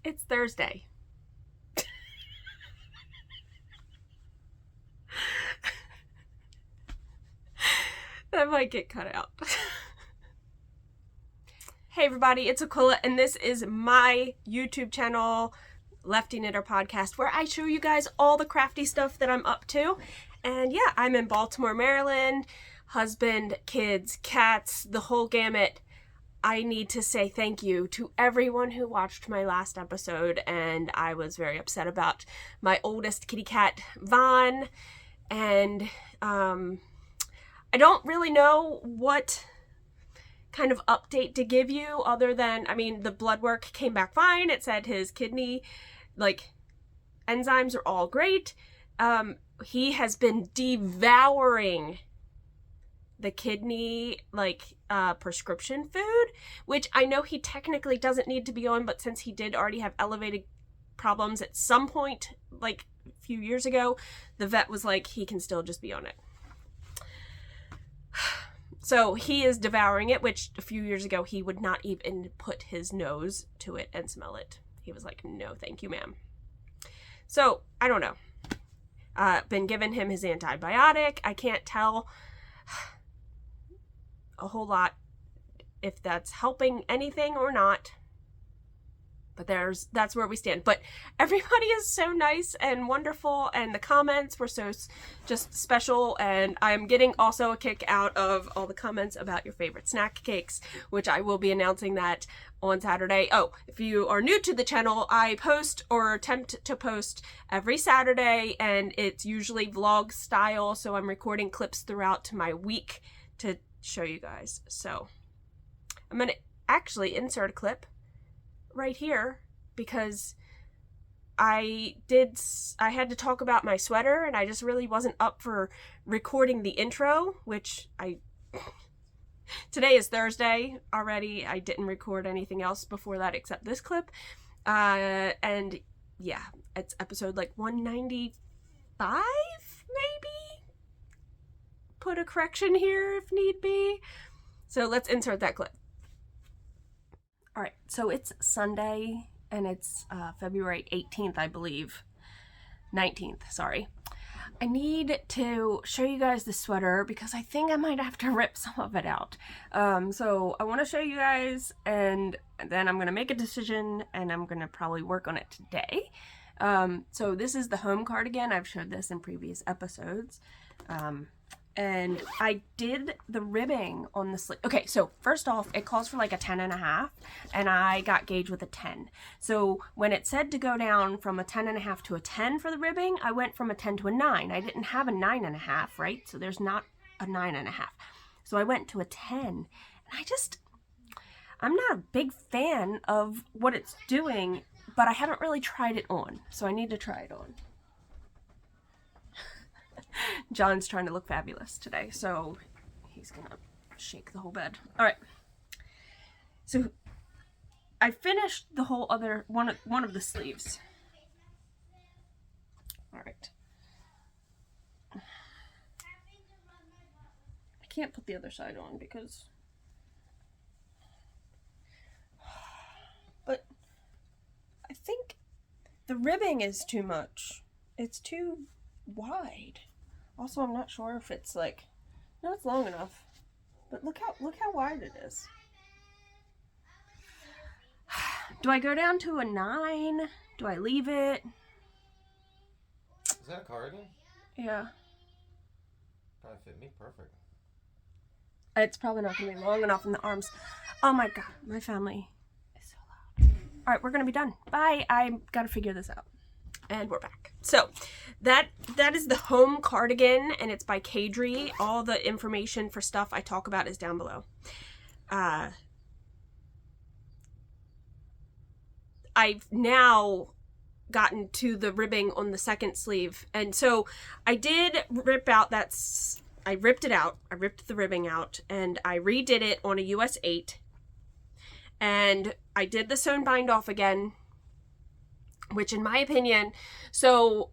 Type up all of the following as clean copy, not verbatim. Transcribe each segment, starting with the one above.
It's Thursday. That might get cut out. Hey everybody, it's Aquila, and this is my YouTube channel, Lefty Knitter Podcast, where I show you guys all the crafty stuff that I'm up to. And yeah, I'm in Baltimore, Maryland. Husband, kids, cats, the whole gamut. I need to say thank you to everyone who watched my last episode, and I was very upset about my oldest kitty cat, Vaughn, and I don't really know what kind of update to give you other than, I mean, the blood work came back fine. It said his kidney, enzymes are all great. He has been devouring the kidney, prescription food, which I know he technically doesn't need to be on, but since he did already have elevated problems at some point, a few years ago, the vet was like, he can still just be on it. So he is devouring it, which a few years ago, he would not even put his nose to it and smell it. He was like, no, thank you, ma'am. So, I don't know. Been giving him his antibiotic. I can't tell a whole lot if that's helping anything or not. But that's where we stand. But everybody is so nice and wonderful, and the comments were so just special, and I'm getting also a kick out of all the comments about your favorite snack cakes, which I will be announcing that on Saturday. Oh, if you are new to the channel, I post or attempt to post every Saturday, and it's usually vlog style, so I'm recording clips throughout my week to show you guys. So I'm going to actually insert a clip right here because I had to talk about my sweater, and I just really wasn't up for recording the intro, which today is Thursday already. I didn't record anything else before that except this clip. And yeah, it's episode 195 maybe. Put a correction here if need be. So let's insert that clip. All right, so it's Sunday, and it's February 18th, I believe. 19th, sorry. I need to show you guys the sweater because I think I might have to rip some of it out. So I want to show you guys, and then I'm going to make a decision, and I'm going to probably work on it today. So this is the home cardigan. I've showed this in previous episodes. And I did the ribbing on the sleeve. Okay, so first off, it calls for a 10.5, and I got gauge with a 10. So when it said to go down from a 10.5 to a 10 for the ribbing, I went from a 10 to a 9. I didn't have a 9.5, right? So there's not a 9.5. So I went to a 10, and I'm not a big fan of what it's doing, but I haven't really tried it on, so I need to try it on. John's trying to look fabulous today, so he's gonna shake the whole bed. All right. So I finished the whole other one of the sleeves. All right. I can't put the other side on because, but I think the ribbing is too much. It's too wide. Also, I'm not sure if it's no, it's long enough. But look how wide it is. Do I go down to a 9? Do I leave it? Is that a cardigan? Yeah. Probably fit me perfect. It's probably not going to be long enough in the arms. Oh my god, my family is so loud. Alright, we're going to be done. Bye. I've got to figure this out. And we're back. So that is the home cardigan, and it's by Caidree. All the information for stuff I talk about is down below. I've now gotten to the ribbing on the second sleeve, and so I did rip out I ripped it out. I ripped the ribbing out, and I redid it on a US 8, and I did the sewn bind off again, which in my opinion, so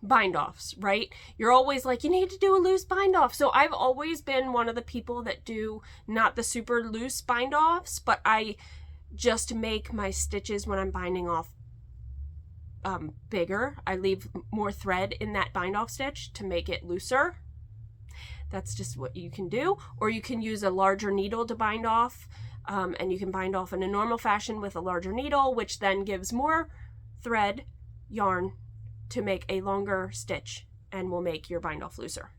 bind offs, right? You're always like, you need to do a loose bind off. So I've always been one of the people that do not the super loose bind offs, but I just make my stitches when I'm binding off bigger. I leave more thread in that bind off stitch to make it looser. That's just what you can do. Or you can use a larger needle to bind off, and you can bind off in a normal fashion with a larger needle, which then gives more thread yarn to make a longer stitch and will make your bind off looser.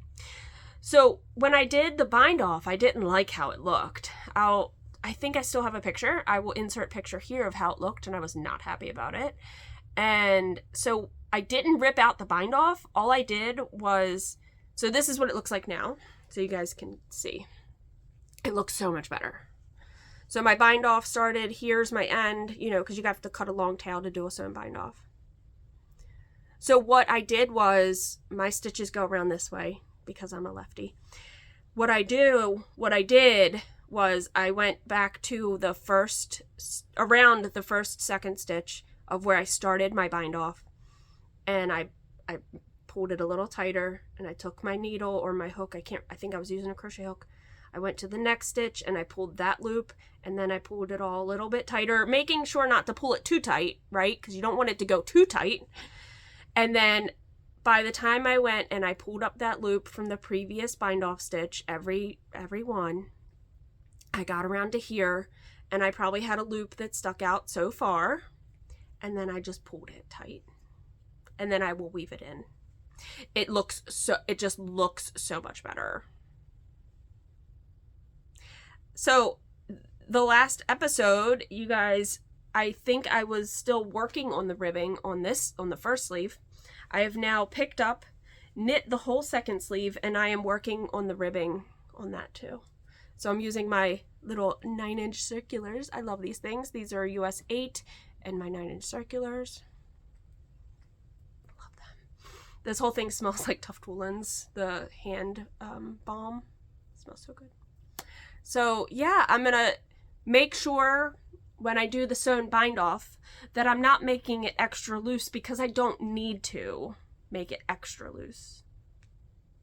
So when I did the bind off, I didn't like how it looked. I think I still have a picture. I will insert a picture here of how it looked, and I was not happy about it. And so I didn't rip out the bind off. All I did was, so this is what it looks like now. So you guys can see. It looks so much better. So my bind off started, here's my end, you know, because you have to cut a long tail to do a sewn bind off. So what I did was, my stitches go around this way because I'm a lefty. What I did was I went back to the first, around the first, second stitch of where I started my bind off, and I pulled it a little tighter, and I took my needle or my hook, I think I was using a crochet hook. I went to the next stitch and I pulled that loop, and then I pulled it all a little bit tighter, making sure not to pull it too tight, right? Because you don't want it to go too tight. And then by the time I went and I pulled up that loop from the previous bind off stitch, every one, I got around to here, and I probably had a loop that stuck out so far, and then I just pulled it tight, and then I will weave it in. It just looks so much better. So the last episode, you guys, I think I was still working on the ribbing on the first sleeve. I have now picked up, knit the whole second sleeve, and I am working on the ribbing on that too. So I'm using my little 9-inch circulars. I love these things. These are US 8 and my 9-inch circulars. Love them. This whole thing smells like Tuft Woolens, the hand balm. It smells so good. So yeah, I'm gonna make sure when I do the sewn bind off that I'm not making it extra loose, because I don't need to make it extra loose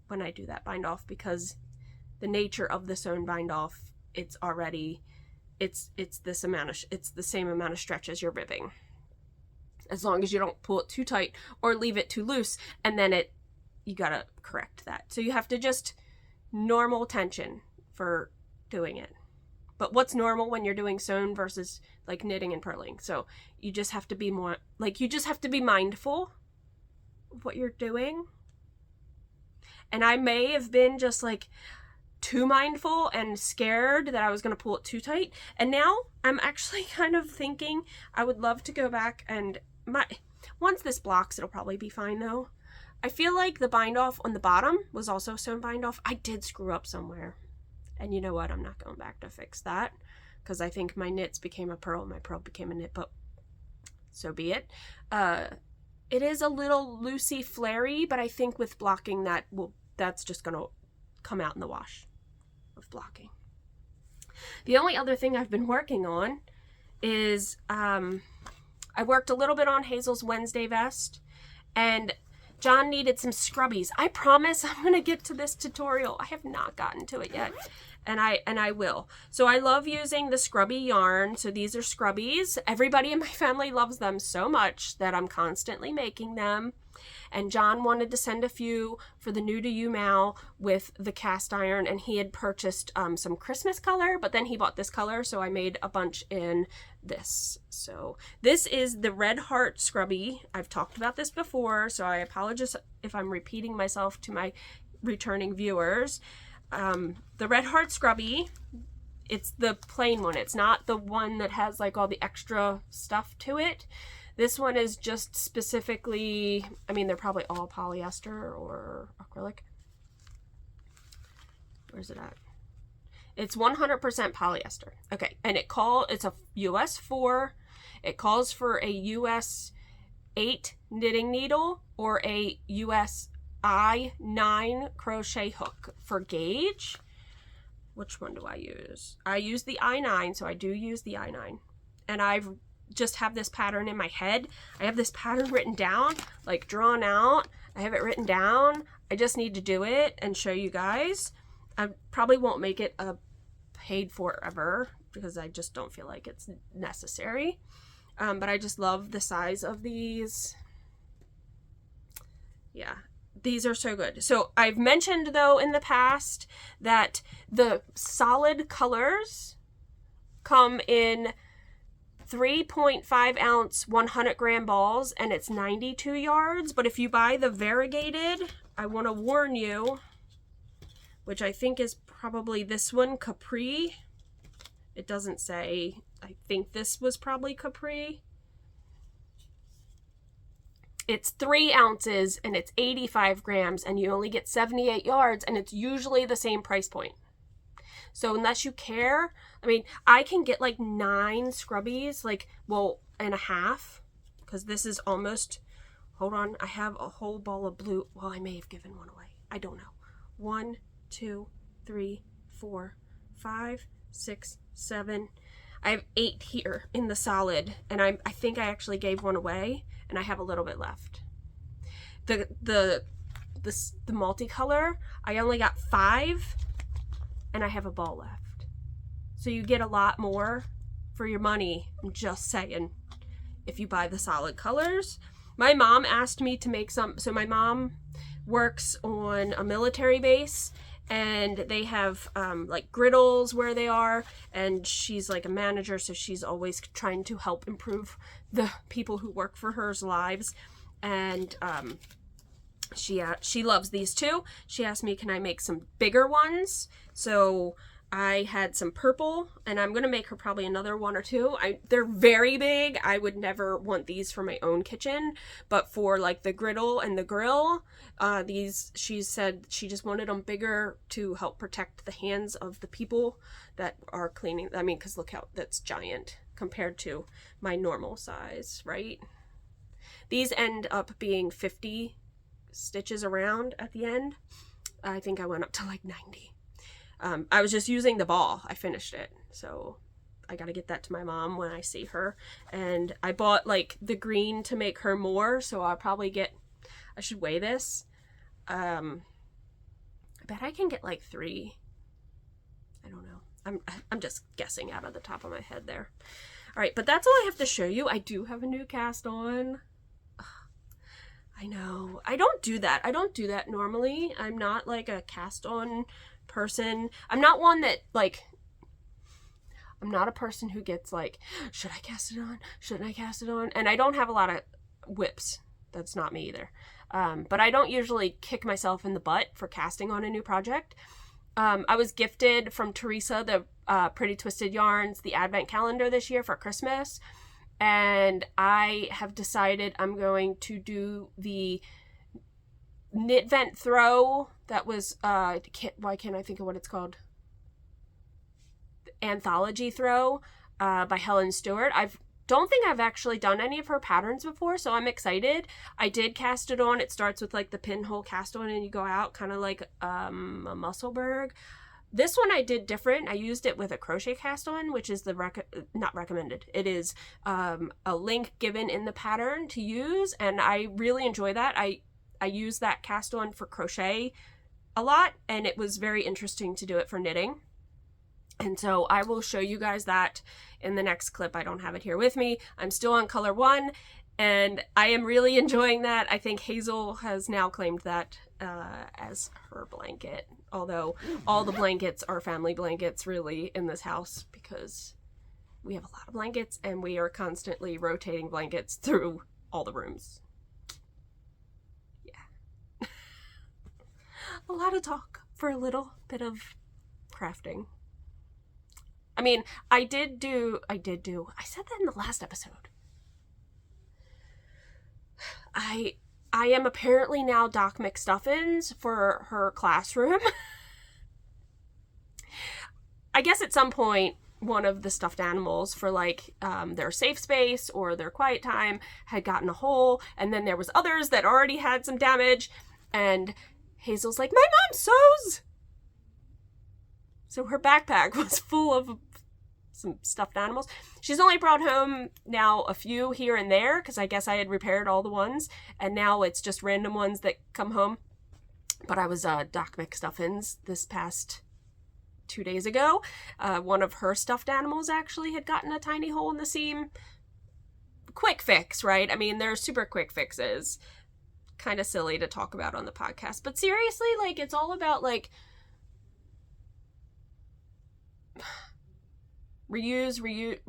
when I do that bind off, because the nature of the sewn bind off, it's the same amount of stretch as your ribbing, as long as you don't pull it too tight or leave it too loose, and then you gotta correct that. So you have to just normal tension for doing it. But what's normal when you're doing sewn versus like knitting and purling? So you just have to be more, like, you just have to be mindful of what you're doing. And I may have been just like too mindful and scared that I was going to pull it too tight. And now I'm actually kind of thinking I would love to go back and once this blocks, it'll probably be fine though. I feel like the bind off on the bottom was also sewn bind off. I did screw up somewhere. And you know what? I'm not going back to fix that, because I think my knits became a purl, my purl became a knit, but so be it. It is a little loosey flary, but I think with blocking that's just going to come out in the wash with blocking. The only other thing I've been working on is I worked a little bit on Hazel's Wednesday vest, and John needed some scrubbies. I promise I'm going to get to this tutorial. I have not gotten to it yet, and I will. So I love using the scrubby yarn. So these are scrubbies. Everybody in my family loves them so much that I'm constantly making them. And John wanted to send a few for the New to You Mal with the cast iron, and he had purchased some Christmas color, but then he bought this color, so I made a bunch in this. So this is the Red Heart Scrubby. I've talked about this before, so I apologize if I'm repeating myself to my returning viewers. The Red Heart Scrubby, it's the plain one. It's not the one that has like all the extra stuff to it. This one is just specifically, I mean, they're probably all polyester or acrylic. Where's it at? It's 100% polyester. Okay, and it's a US 4. It calls for a US 8 knitting needle or a US I9 crochet hook for gauge. Which one do I use? I use the I9, so I do use the I9. And I've just have this pattern in my head. I have this pattern written down, like drawn out. I have it written down. I just need to do it and show you guys. I probably won't make it a paid for ever because I just don't feel like it's necessary. But I just love the size of these. Yeah, these are so good. So I've mentioned, though, in the past that the solid colors come in 3.5 ounce 100 gram balls, and it's 92 yards. But if you buy the variegated, I want to warn you, which I think is probably this one, Capri. It doesn't say. I think this was probably Capri. It's 3 ounces and it's 85 grams and you only get 78 yards, and it's usually the same price point. So unless you care, I mean, I can get like 9 Scrubbies, like, well, and a half, because this is almost, hold on, I have a whole ball of blue. Well, I may have given one away. I don't know. 1, 2, 3, 4, 5, 6, 7. I have 8 here in the solid, and I think I actually gave one away, and I have a little bit left. The multicolor, I only got 5, and I have a ball left. So you get a lot more for your money. I'm just saying, if you buy the solid colors. My mom asked me to make some. So my mom works on a military base, and they have like griddles where they are, and she's like a manager, so she's always trying to help improve the people who work for her's lives. And she loves these too. She asked me, can I make some bigger ones? So I had some purple, and I'm gonna make her probably another 1 or 2. They're very big. I would never want these for my own kitchen, but for like the griddle and the grill, these, she said she just wanted them bigger to help protect the hands of the people that are cleaning. I mean, because look how that's giant compared to my normal size, right? These end up being 50 stitches around at the end. I think I went up to like 90. I was just using the ball. I finished it. So I got to get that to my mom when I see her. And I bought like the green to make her more. So I'll probably get, I should weigh this. I bet I can get like 3. I don't know. I'm just guessing out of the top of my head there. All right, but that's all I have to show you. I do have a new cast on. I know. I don't do that. I don't do that normally. I'm not like a cast on person. I'm not one that like, I'm not a person who gets like, should I cast it on? Shouldn't I cast it on? And I don't have a lot of whips. That's not me either. But I don't usually kick myself in the butt for casting on a new project. I was gifted from Theresa the Pretty Twisted Yarns, the Advent calendar this year for Christmas. And I have decided I'm going to do the knit vent throw that was, why can't I think of what it's called? The Anthology throw by Helen Stewart. Don't think I've actually done any of her patterns before, so I'm excited. I did cast it on. It starts with like the pinhole cast on and you go out kind of like a Musselburgh. This one I did different. I used it with a crochet cast on, which is the not recommended. It is a link given in the pattern to use, and I really enjoy that. I use that cast on for crochet a lot, and it was very interesting to do it for knitting. And so I will show you guys that in the next clip. I don't have it here with me. I'm still on color 1, and I am really enjoying that. I think Hazel has now claimed that as her blanket, although all the blankets are family blankets really in this house because we have a lot of blankets and we are constantly rotating blankets through all the rooms. Yeah. A lot of talk for a little bit of crafting. I mean, I said that in the last episode. I am apparently now Doc McStuffins for her classroom. I guess at some point, one of the stuffed animals for like their safe space or their quiet time had gotten a hole, and then there was others that already had some damage, and Hazel's like, my mom sews! So her backpack was full of some stuffed animals. She's only brought home now a few here and there because I guess I had repaired all the ones, and now it's just random ones that come home. But I was Doc McStuffins this past 2 days ago. One of her stuffed animals actually had gotten a tiny hole in the seam. Quick fix, right? I mean, they're super quick fixes. Kind of silly to talk about on the podcast. But seriously, like, it's all about, like, recycle,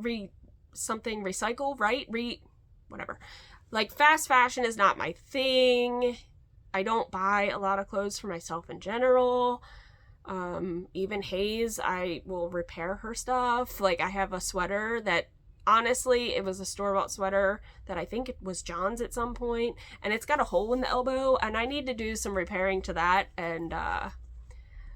right? Whatever. Like, fast fashion is not my thing. I don't buy a lot of clothes for myself in general. Even Hayes, I will repair her stuff. Like, I have a sweater that, honestly, it was a store-bought sweater that I think it was John's at some point, and it's got a hole in the elbow, and I need to do some repairing to that, and,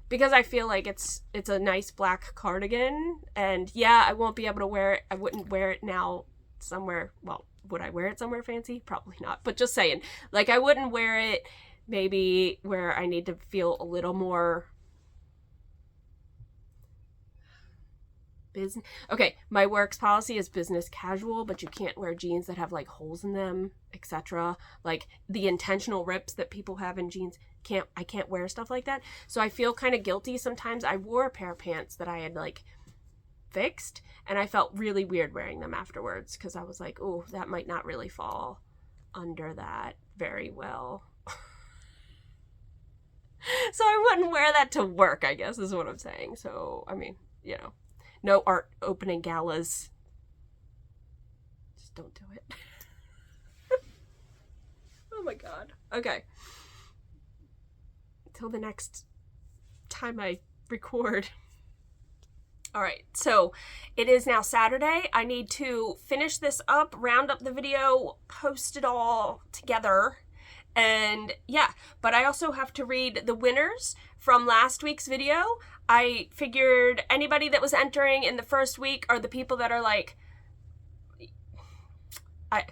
because I feel like it's a nice black cardigan, and yeah, I won't be able to wear it. I wouldn't wear it now somewhere, well, would I wear it somewhere fancy? Probably not, but just saying, like, I wouldn't wear it maybe where I need to feel a little more business. Okay, my works policy is business casual, but you can't wear jeans that have, like, holes in them, etc. Like, the intentional rips that people have in jeans, I can't wear stuff like that. So I feel kind of guilty sometimes. I wore a pair of pants that I had, like, fixed, and I felt really weird wearing them afterwards, because I was like, oh, that might not really fall under that very well. So I wouldn't wear that to work, I guess, is what I'm saying. So, I mean, you know, no art opening galas. Just don't do it. Oh my god. Okay. Till the next time I record. Alright, so it is now Saturday. I need to finish this up, round up the video, post it all together. And yeah, but I also have to read the winners from last week's video. I figured anybody that was entering in the first week are the people that are like, I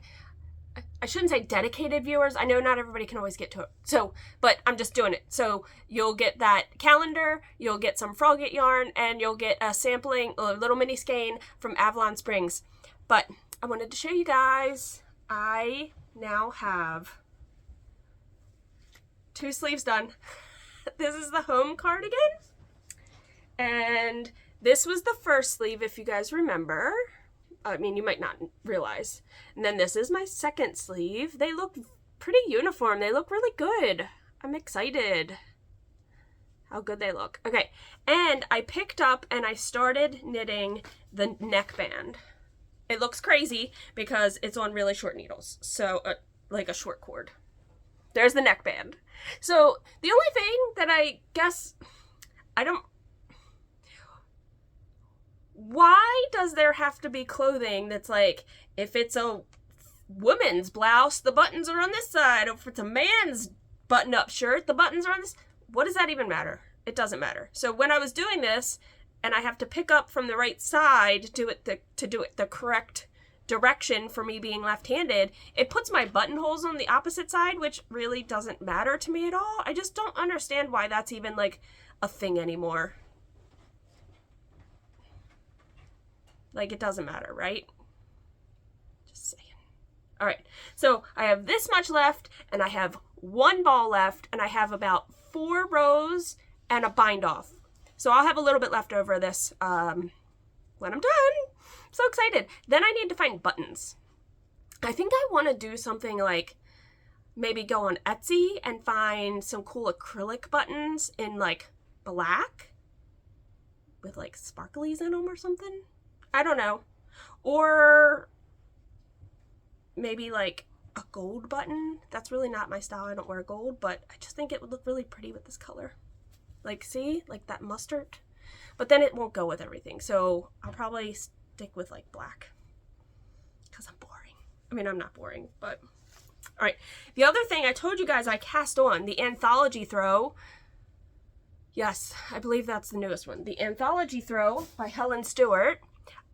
shouldn't say dedicated viewers. I know not everybody can always get to it. So, but I'm just doing it. So you'll get that calendar, you'll get some frogget yarn, and you'll get a sampling, a little mini skein from Avalon Springs. But I wanted to show you guys, I now have 2 sleeves done. This is the home cardigan. And this was the first sleeve, if you guys remember. I mean, you might not realize. And then this is my second sleeve. They look pretty uniform. They look really good. I'm excited how good they look. Okay, and I picked up and I started knitting the neckband. It looks crazy because it's on really short needles. So, like a short cord. There's the neckband. So, the only thing that I guess why does there have to be clothing that's like, if it's a woman's blouse, the buttons are on this side. If it's a man's button-up shirt, the buttons are on this. What does that even matter? It doesn't matter. So when I was doing this, and I have to pick up from the right side to do it the correct direction for me being left-handed, it puts my buttonholes on the opposite side, which really doesn't matter to me at all. I just don't understand why that's even like a thing anymore. Like, it doesn't matter, right? Just saying. All right, so I have this much left, and I have 1 ball left, and I have about 4 rows and a bind off. So I'll have a little bit left over this when I'm done. I'm so excited. Then I need to find buttons. I think I want to do something like maybe go on Etsy and find some cool acrylic buttons in like black with like sparklies in them or something. I don't know. Or maybe like a gold button. That's really not my style. I don't wear gold, but I just think it would look really pretty with this color. Like, see? Like that mustard. But then it won't go with everything. So I'll probably stick with like black. Because I'm boring. I mean, I'm not boring, but... Alright. The other thing I told you guys I cast on, the Anthology throw. Yes, I believe that's the newest one. The Anthology throw by Helen Stewart.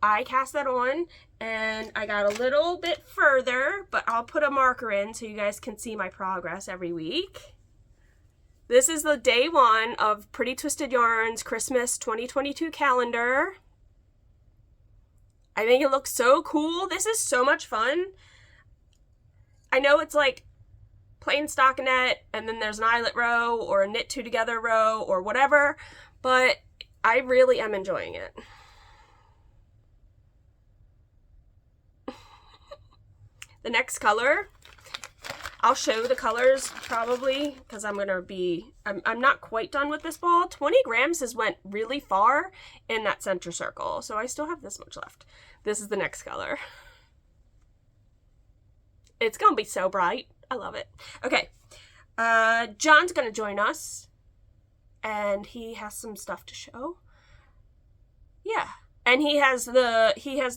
I cast that on, and I got a little bit further, but I'll put a marker in so you guys can see my progress every week. This is the day 1 of Pretty Twisted Yarns Christmas 2022 calendar. I think it looks so cool. This is so much fun. I know it's like plain stockinette, and then there's an eyelet row, or a knit 2 together row, or whatever, but I really am enjoying it. The next color, I'll show the colors probably because I'm not quite done with this ball. 20 grams has went really far in that center circle, so I still have this much left. This is the next color. It's gonna be so bright. I love it. Okay, John's gonna join us, and he has some stuff to show. Yeah. And he has the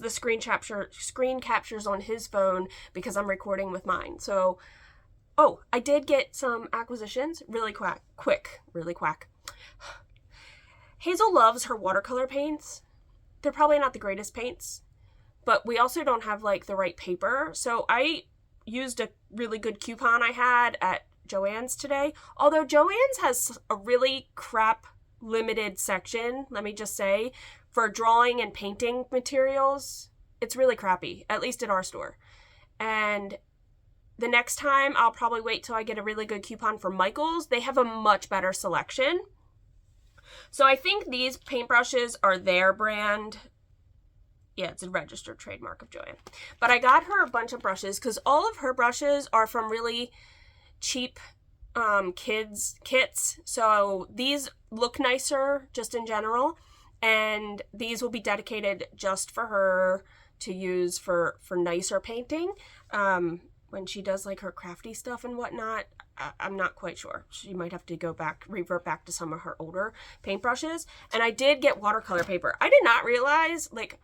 screen captures on his phone because I'm recording with mine. So, oh, I did get some acquisitions really quick. Hazel loves her watercolor paints. They're probably not the greatest paints, but we also don't have like the right paper. So I used a really good coupon I had at Joann's today. Although Joann's has a really crap limited section, let me just say, for drawing and painting materials. It's really crappy, at least at our store. And the next time, I'll probably wait till I get a really good coupon for Michael's. They have a much better selection. So I think these paintbrushes are their brand. Yeah, it's a registered trademark of Joann. But I got her a bunch of brushes because all of her brushes are from really cheap kids kits. So these look nicer just in general. And these will be dedicated just for her to use for nicer painting. When she does like her crafty stuff and whatnot, I'm not quite sure. She might have to revert back to some of her older paintbrushes. And I did get watercolor paper. I did not realize, like,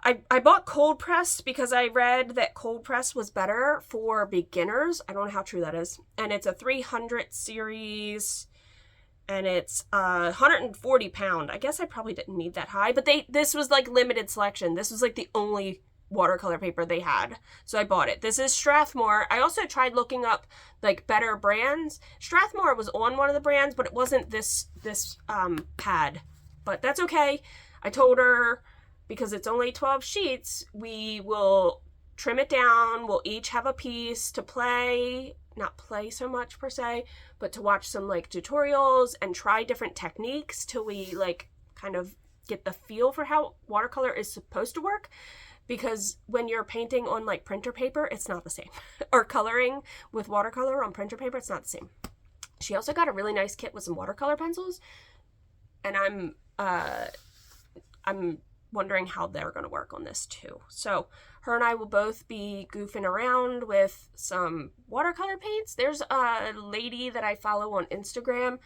I bought cold press because I read that cold press was better for beginners. I don't know how true that is. And it's a 300 series. And it's 140 pound. I guess I probably didn't need that high, but this was like limited selection. This was like the only watercolor paper they had, so I bought it. This is Strathmore. I also tried looking up like better brands. Strathmore was on one of the brands, but it wasn't this pad. But that's okay. I told her because it's only 12 sheets, we will trim it down. We'll each have a piece to play. Not play so much per se, but to watch some like tutorials and try different techniques till we like kind of get the feel for how watercolor is supposed to work. Because when you're painting on like printer paper, it's not the same. Or coloring with watercolor on printer paper, it's not the same. She also got a really nice kit with some watercolor pencils, and I'm wondering how they're going to work on this too. So her and I will both be goofing around with some watercolor paints. There's a lady that I follow on Instagram.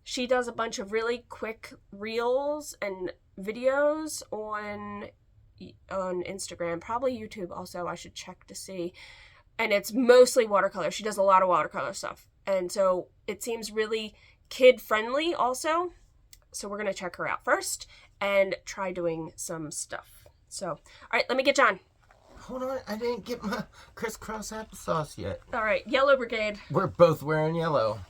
She does a bunch of really quick reels and videos on Instagram, probably YouTube also. I should check to see. And it's mostly watercolor. She does a lot of watercolor stuff. And so it seems really kid friendly also. So we're going to check her out first and try doing some stuff. So, all right, let me get John. Hold on, I didn't get my crisscross applesauce yet. All right, Yellow Brigade. We're both wearing yellow.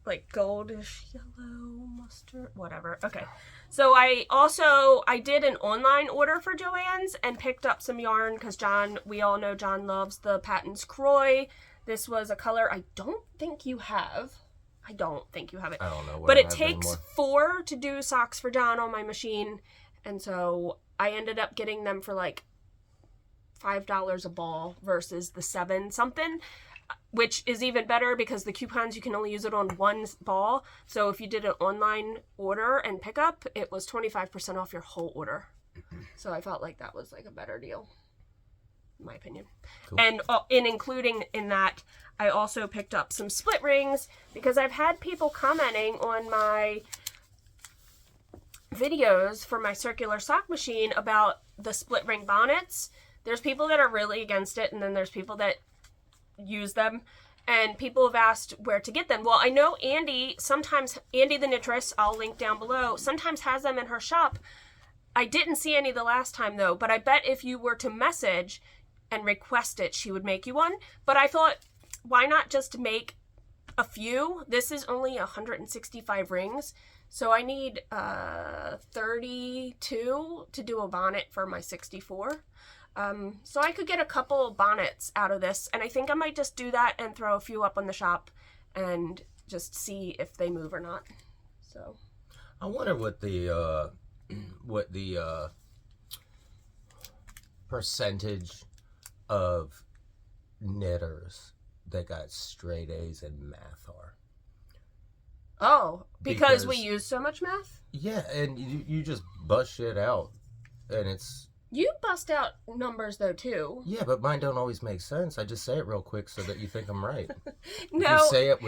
Like goldish yellow, mustard, whatever. Okay. So I did an online order for Joann's and picked up some yarn because we all know John loves the Patton's Croy. This was a color I don't think you have. I don't have it. I don't know what but I it have takes anymore. 4 to do socks for John on my machine. And so I ended up getting them for like $5 a ball versus the 7 something, which is even better because the coupons, you can only use it on one ball. So if you did an online order and pickup, it was 25% off your whole order. So I felt like that was like a better deal, in my opinion. Cool. And including in that, I also picked up some split rings because I've had people commenting on my videos for my circular sock machine about the split ring bonnets. There's people that are really against it, and then there's people that use them, and people have asked where to get them. Well, I know Andi the Knitress, I'll link down below, sometimes has them in her shop. I didn't see any the last time though, but I bet if you were to message and request it, she would make you one. But I thought, why not just make a few? This is only 165 rings, so I need 32 to do a bonnet for my 64. So I could get a couple bonnets out of this, and I think I might just do that and throw a few up on the shop and just see if they move or not. So I wonder what the percentage of knitters that got straight A's in math are. Oh, because we use so much math? Yeah, and you just bust shit out, and it's... You bust out numbers, though, too. Yeah, but mine don't always make sense. I just say it real quick so that you think I'm right. No. If you say it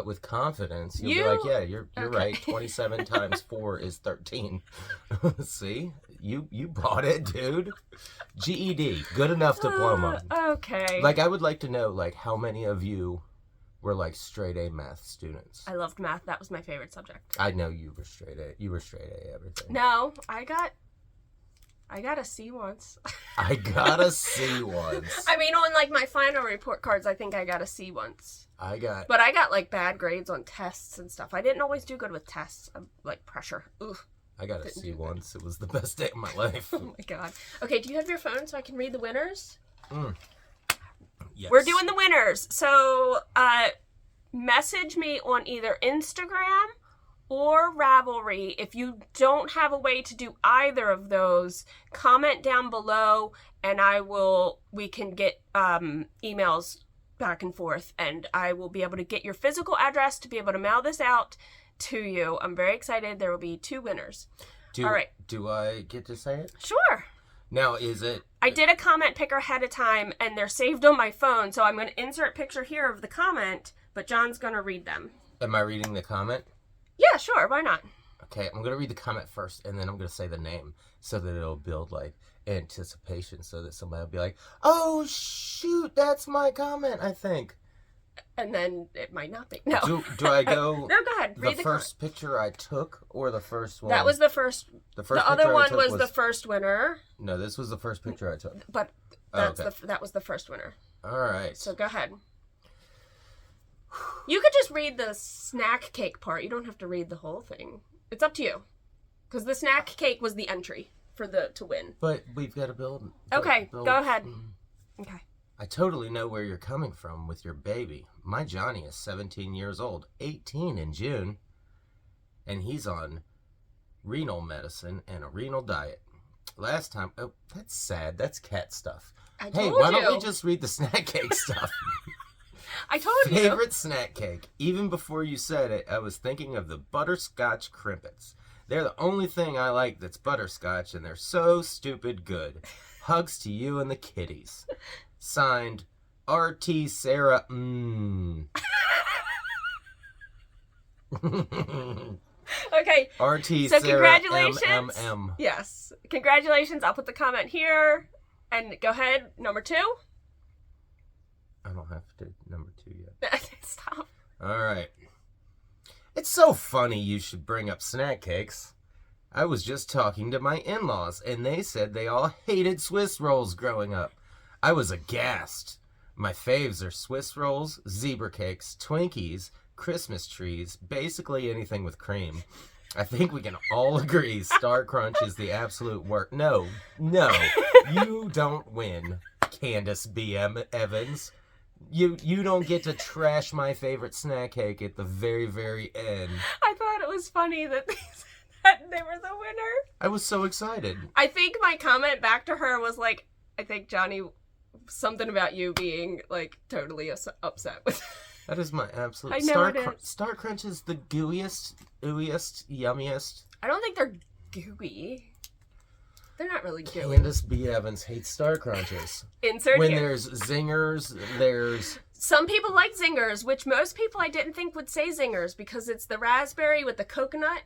with confidence, you'll be like, yeah, you're okay. right. 27 times 4 is 13. See? You brought it, dude. GED. Good enough diploma. Okay. Like, I would like to know, like, how many of you were, like, straight A math students? I loved math. That was my favorite subject. I know you were straight A. You were straight A everything. No, I got a C once. I got a C once. I mean, on like my final report cards, I think I got a C once. But I got like bad grades on tests and stuff. I didn't always do good with tests. Like pressure. Ooh. I got a C once. It was the best day of my life. Oh my god. Okay, do you have your phone so I can read the winners? Yes. We're doing the winners. So, message me on either Instagram or Ravelry. If you don't have a way to do either of those, comment down below and we can get emails back and forth, and I will be able to get your physical address to be able to mail this out to you. I'm very excited. There will be 2 winners. All right. Do I get to say it? Sure. Now, is it... I did a comment picker ahead of time, and they're saved on my phone, so I'm going to insert a picture here of the comment, but John's going to read them. Am I reading the comment? Yeah, sure. Why not? Okay, I'm going to read the comment first, and then I'm going to say the name so that it'll build, like, anticipation so that somebody will be like, oh, shoot, that's my comment, I think. And then it might not be. No. Do I go... No, go ahead. Read the first picture I took or the first one? That was the first... The other one was the first winner. No, this was the first picture I took. But that was the first winner. All right. So go ahead. You could just read the snack cake part. You don't have to read the whole thing. It's up to you. Because the snack cake was the entry to win. But we've got to build... Okay, go ahead. Okay. I totally know where you're coming from with your baby. My Johnny is 17 years old, 18 in June, and he's on renal medicine and a renal diet. Last time... Oh, that's sad. That's cat stuff. Hey, why don't we just read the snack cake stuff? I told you. Favorite snack cake. Even before you said it, I was thinking of the butterscotch crimpets. They're the only thing I like that's butterscotch, and they're so stupid good. Hugs to you and the kitties. Signed, R.T. Sarah. Okay. R.T. So Sarah. congratulations. M. Yes. Congratulations. I'll put the comment here. And go ahead. Number 2. I don't have to do number 2 yet. Stop. All right. It's so funny you should bring up snack cakes. I was just talking to my in-laws, and they said they all hated Swiss rolls growing up. I was aghast. My faves are Swiss rolls, zebra cakes, Twinkies, Christmas trees, basically anything with cream. I think we can all agree Star Crunch is the absolute worst. No, you don't win, Candace B.M. Evans. You don't get to trash my favorite snack cake at the very, very end. I thought it was funny that they were the winner. I was so excited. I think my comment back to her was like, I think Johnny, something about you being like totally upset with. That is my absolute. I know Star Crunch is the gooeyest, ooeyest, yummiest. I don't think they're gooey. They're not really gooey. Candace B. Evans hates Star Crunches. Insert when here. There's zingers, there's... Some people like zingers, which most people I didn't think would say zingers because it's the raspberry with the coconut.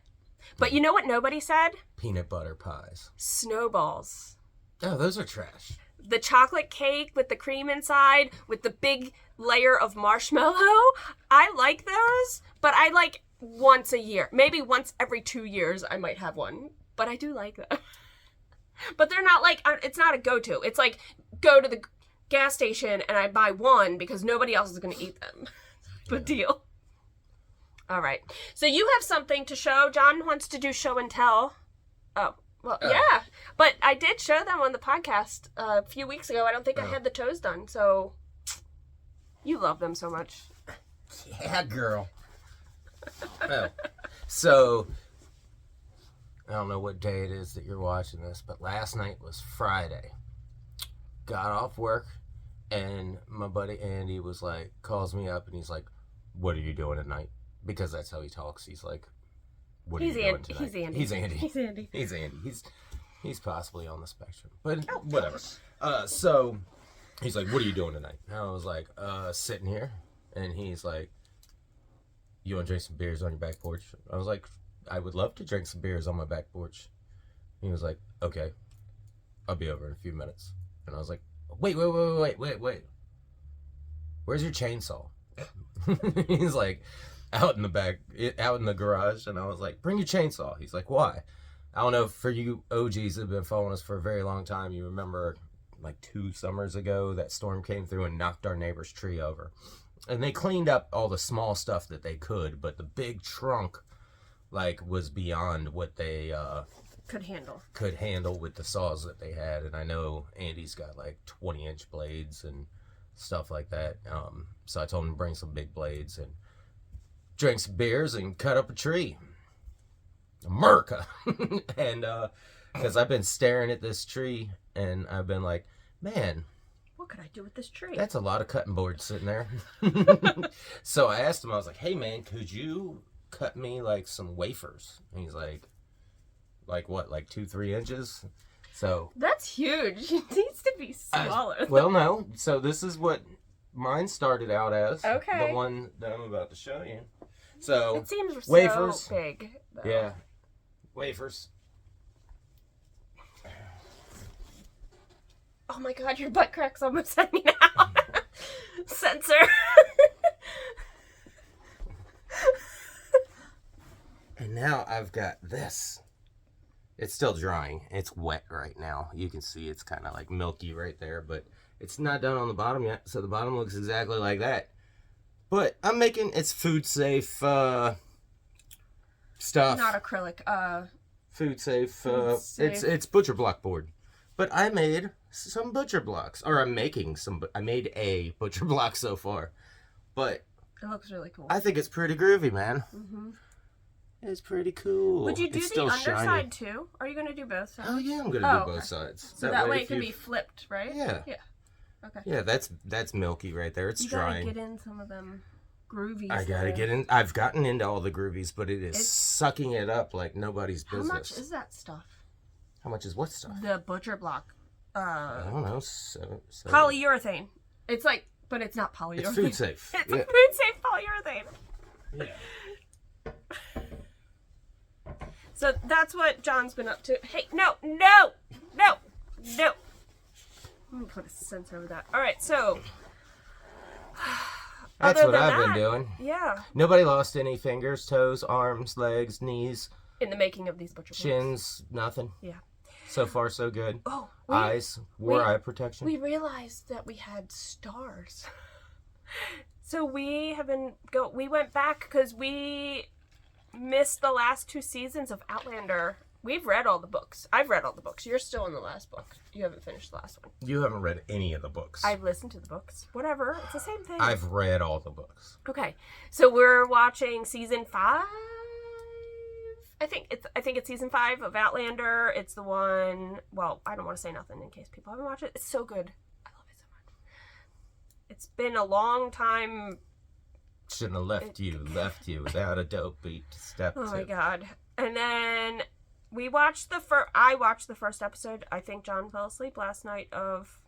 But you know what nobody said? Peanut butter pies. Snowballs. Oh, those are trash. The chocolate cake with the cream inside with the big layer of marshmallow. I like those, but I like once a year. Maybe once every 2 years I might have one. But I do like them. But they're not like, it's not a go-to. It's like, go to the gas station and I buy one because nobody else is going to eat them. Good deal. All right. So you have something to show. John wants to do show and tell. Oh, well, yeah. But I did show them on the podcast a few weeks ago. I don't think I had the toes done. So you love them so much. Yeah, girl. So I don't know what day it is that you're watching this, but last night was Friday. Got off work, and my buddy Andi was like, calls me up, and he's like, "What are you doing tonight?" Because that's how he talks. He's like, "What are you doing tonight?" He's Andi. He's Andi. He's Andi. He's Andi. He's possibly on the spectrum, but whatever. So he's like, "What are you doing tonight?" And I was like, "Sitting here." And he's like, "You want to drink some beers on your back porch?" I was like, "I would love to drink some beers on my back porch." He was like, "Okay, I'll be over in a few minutes." And I was like, wait. Where's your chainsaw? He's like, out in the back, out in the garage. And I was like, "Bring your chainsaw." He's like, "Why?" I don't know, for you OGs that have been following us for a very long time, you remember like 2 summers ago, that storm came through and knocked our neighbor's tree over. And they cleaned up all the small stuff that they could, but the big trunk, like, was beyond what they could handle with the saws that they had. And I know Andy's got like 20-inch blades and stuff like that. So I told him to bring some big blades and drink some beers and cut up a tree. America. And because I've been staring at this tree and I've been like, man, what could I do with this tree? That's a lot of cutting boards sitting there. So I asked him, I was like, "Hey man, could you cut me like some wafers?" And he's like what, like 2-3 inches? So that's huge. It needs to be smaller. Well, no. So this is what mine started out as. Okay. The one that I'm about to show you. So it seems wafers. So big. Though. Yeah. Wafers. Oh my god, your butt crack's almost hanging out. Censor. And now I've got this. It's still drying. It's wet right now. You can see it's kind of like milky right there, but it's not done on the bottom yet. So the bottom looks exactly like that. But I'm making, it's food safe stuff. Not acrylic. Food safe. It's butcher block board. But I made some butcher blocks. Or I'm making some. I made a butcher block so far. But it looks really cool. I think it's pretty groovy, man. Mm-hmm. It's pretty cool. Would you do the underside too? Are you going to do both sides? Oh yeah, I'm going to do both sides. So that way it can be flipped, right? Yeah. Yeah. Okay. Yeah, that's milky right there. It's drying. You gotta get in some of them groovies. I gotta get in. I've gotten into all the groovies, but it's sucking it up like nobody's business. How much is that stuff? How much is what stuff? The butcher block. I don't know. Polyurethane. It's like, but it's not polyurethane. It's food safe. It's a food safe polyurethane. Yeah. So that's what John's been up to. Hey, no. I'm gonna put a sensor over that. All right, so. That's what I've been doing. Yeah. Nobody lost any fingers, toes, arms, legs, knees. In the making of these butcher blocks. Chins, nothing. Yeah. So far, so good. Oh. Eyes, wore eye protection. We realized that we had stars. So we went back because we missed the last 2 seasons of Outlander. We've read all the books. I've read all the books. You're still in the last book. You haven't finished the last one. You haven't read any of the books. I've listened to the books. Whatever. It's the same thing. I've read all the books. Okay. So we're watching season 5. I think it's season 5 of Outlander. It's the one, well, I don't want to say nothing in case people haven't watched it. It's so good. I love it so much. It's been a long time. Shouldn't have left you without a dope beat to step to. Oh my god. And then I watched the first episode. I think John fell asleep last night of,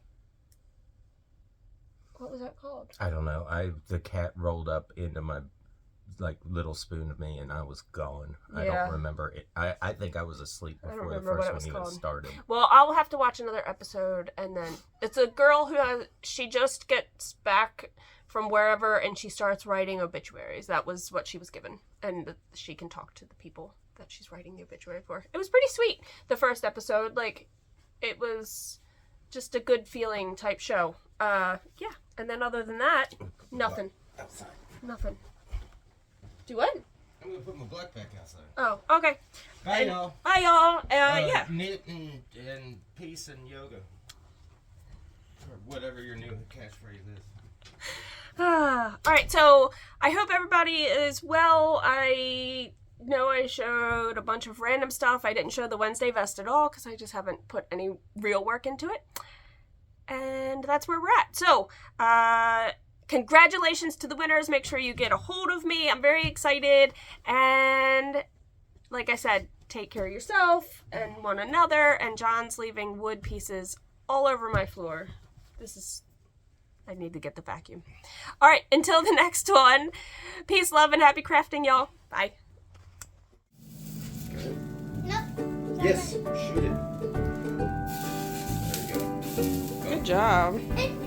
what was that called? I don't know. The cat rolled up into my little spoon of me and I was gone. Yeah. I don't remember it. I think I was asleep before the first one even started. Well, I'll have to watch another episode, and then it's a girl she just gets back from wherever and she starts writing obituaries. That was what she was given, and she can talk to the people that she's writing the obituary for. It was pretty sweet. The first episode, it was just a good feeling type show. Yeah. And then other than that, nothing. Outside. Nothing. Do what? I'm gonna put my black back outside. Oh, okay. Bye, y'all. Bye, y'all. Yeah. Knit and peace and yoga. Or whatever your new catchphrase is. All right, so I hope everybody is well. know I showed a bunch of random stuff. I didn't show the Wednesday vest at all because I just haven't put any real work into it. And that's where we're at. So, congratulations to the winners. Make sure you get a hold of me. I'm very excited. And like I said, take care of yourself and one another. And John's leaving wood pieces all over my floor. I need to get the vacuum. All right, until the next one. Peace, love, and happy crafting, y'all. Bye. No. Yes, shoot it. There we go. Good job. It